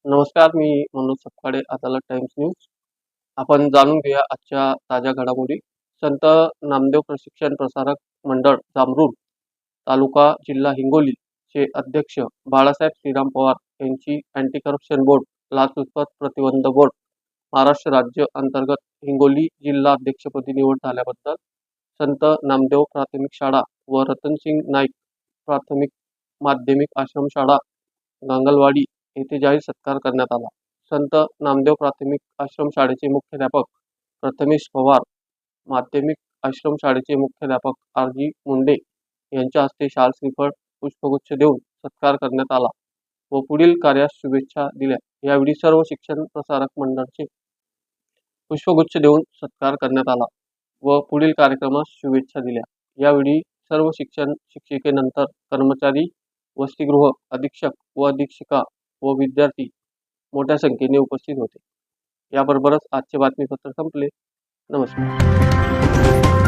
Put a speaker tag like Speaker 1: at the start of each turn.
Speaker 1: नमस्कार, मी मनोज सपकाळे, अदालत times news. आपण जाणून घेऊया आजच्या ताज्या घडामोडी. संत नामदेव प्रशिक्षण प्रसारक मंडळ जामरूर तालुका जिल्हा हिंगोली चे अध्यक्ष बाळासाहेब श्रीराम पवार यांची अँटी करप्शन बोर्ड, लाचलुचपत प्रतिबंध बोर्ड महाराष्ट्र राज्य अंतर्गत हिंगोली जिल्हा अध्यक्षपदी निवड झाल्याबद्दल संत नामदेव प्राथमिक शाळा व रतनसिंग नाईक प्राथमिक माध्यमिक आश्रमशाळा गांगलवाडी येथे जाहीर सत्कार करण्यात आला. संत नामदेव प्राथमिक आश्रमशाळेचे मुख्याध्यापक प्रथमेश पवार, माध्यमिक आश्रमशाळेचे मुख्याध्यापक आर.जी. मुंडे यांच्या हस्ते शाल श्रीफळ पुष्पगुच्छ देऊन सत्कार करण्यात आला व पुढील कार्यास शुभेच्छा दिल्या. यावेळी सर्व शिक्षण प्रसारक मंडळाचे पुष्पगुच्छ देऊन सत्कार करण्यात आला व पुढील कार्यक्रमास शुभेच्छा दिल्या. यावेळी सर्व शिक्षिकेनंतर कर्मचारी, वसतिगृह अधीक्षक व अधीक्षिका व विद्यार्थी मोठ्या संख्येने उपस्थित होते. याबरोबरच आजचे बातमीपत्र संपले. नमस्कार.